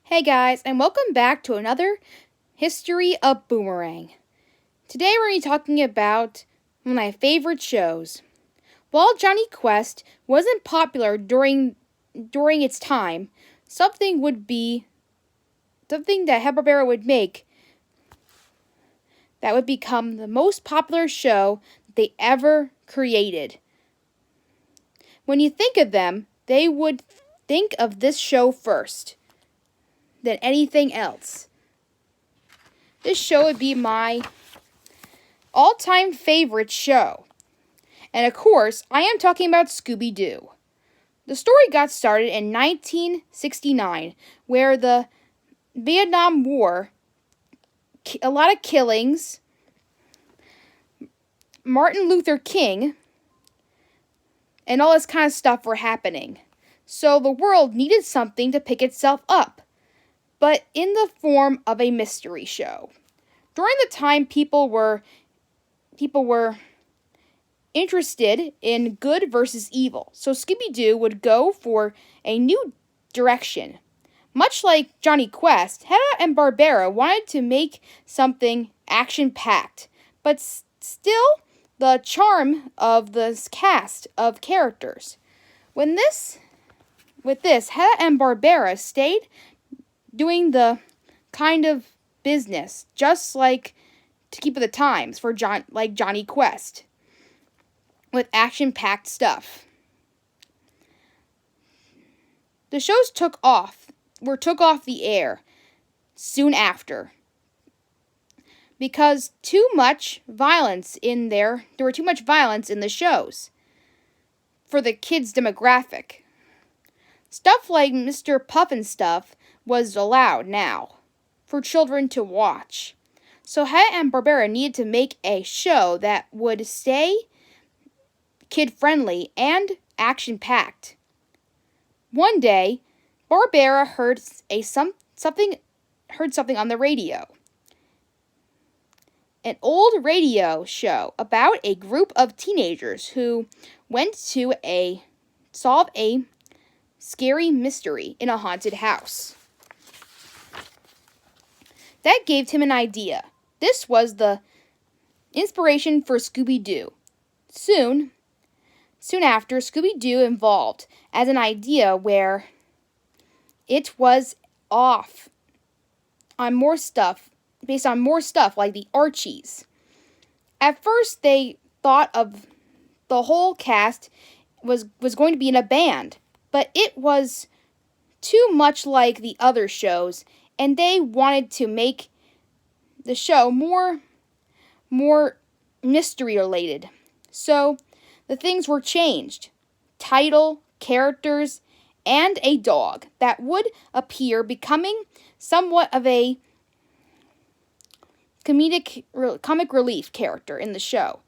Hey guys, and welcome back to another History of Boomerang. Today we're going to be talking about one of my favorite shows. While Johnny Quest wasn't popular during its time, something that Hanna-Barbera would make that would become the most popular show they ever created. When you think of them, they would think of this show first than anything else. This show would be my all-time favorite show. And of course, I am talking about Scooby Doo. The story got started in 1969, where the Vietnam War, a lot of killings, Martin Luther King, and all this kind of stuff were happening. So the world needed something to pick itself up, but in the form of a mystery show. During the time, people were interested in good versus evil, so Scooby-Doo would go for a new direction. Much like Johnny Quest, Hanna-Barbera wanted to make something action-packed, but still the charm of this cast of characters. With this, Hanna-Barbera stayed doing the kind of business, just like to keep with the times for Johnny Quest, with action-packed stuff. The shows took off the air soon after because there were too much violence in the shows for the kids' demographic. Stuff like Mr. Puffnstuff was allowed now for children to watch. So Hanna-Barbera needed to make a show that would stay kid-friendly and action-packed. One day, Barbera heard something on the radio. An old radio show about a group of teenagers who went to solve a scary mystery in a haunted house. That gave him an idea. This was the inspiration for Scooby-Doo. Soon after, Scooby-Doo evolved as an idea where it was based on more stuff like the Archies. At first, they thought of the whole cast was going to be in a band, but it was too much like the other shows, and they wanted to make the show more mystery related. So the things were changed. Title, characters, and a dog that would appear, becoming somewhat of a comic relief character in the show.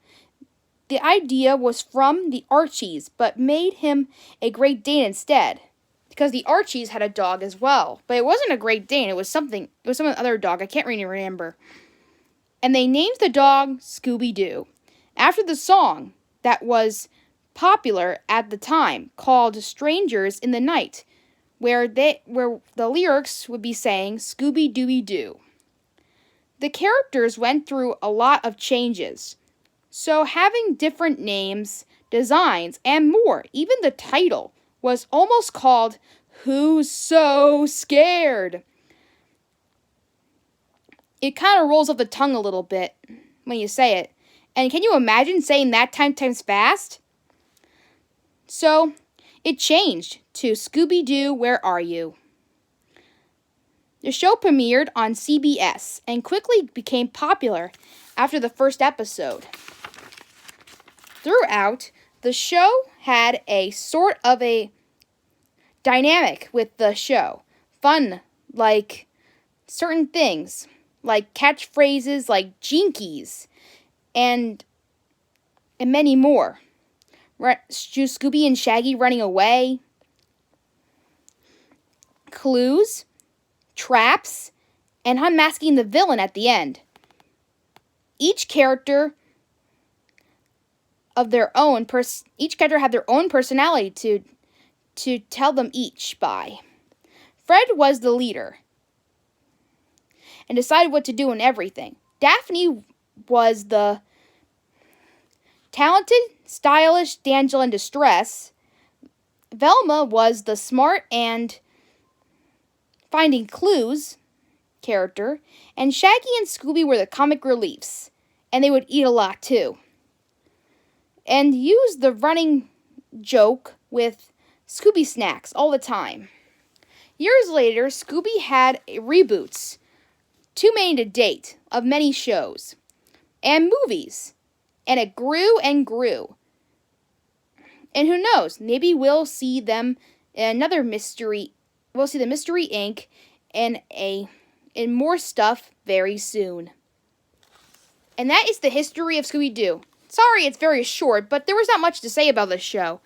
The idea was from the Archies, but made him a Great Dane instead, because the Archies had a dog as well, but it wasn't a Great Dane. It was some other dog. I can't really remember. And they named the dog Scooby-Doo after the song that was popular at the time called "Strangers in the Night," where the lyrics would be saying Scooby-Dooby-Doo. The characters went through a lot of changes, so having different names, designs, and more. Even the title was almost called "Who's So Scared?" It kind of rolls off the tongue a little bit when you say it. And can you imagine saying that 10 times fast? So, it changed to Scooby-Doo, Where Are You? The show premiered on CBS and quickly became popular after the first episode. Throughout, the show had a sort of a dynamic with the show. Fun, like certain things, like catchphrases like Jinkies, and many more. Scooby and Shaggy running away, clues, traps, and unmasking the villain at the end. Each character had their own personality to tell them each by. Fred was the leader. and decided what to do and everything. Daphne was the talented, stylish damsel in distress. Velma was the smart and finding clues character. And Shaggy and Scooby were the comic reliefs. And they would eat a lot too. And use the running joke with Scooby snacks all the time. Years later, Scooby had reboots, too many to date, of many shows and movies. And it grew and grew. And who knows, maybe we'll see them in another mystery. We'll see the Mystery Inc. in more stuff very soon. And that is the history of Scooby Doo. Sorry it's very short, but there was not much to say about this show.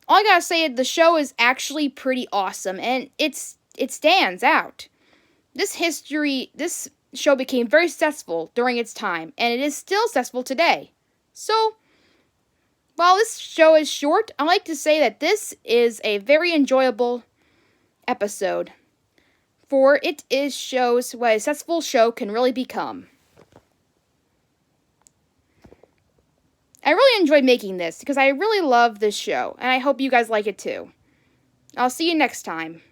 All I gotta say is the show is actually pretty awesome, and it stands out. This show became very successful during its time, and it is still successful today. So, while this show is short, I like to say that this is a very enjoyable episode, for it shows what a successful show can really become. I really enjoyed making this because I really love this show, and I hope you guys like it too. I'll see you next time.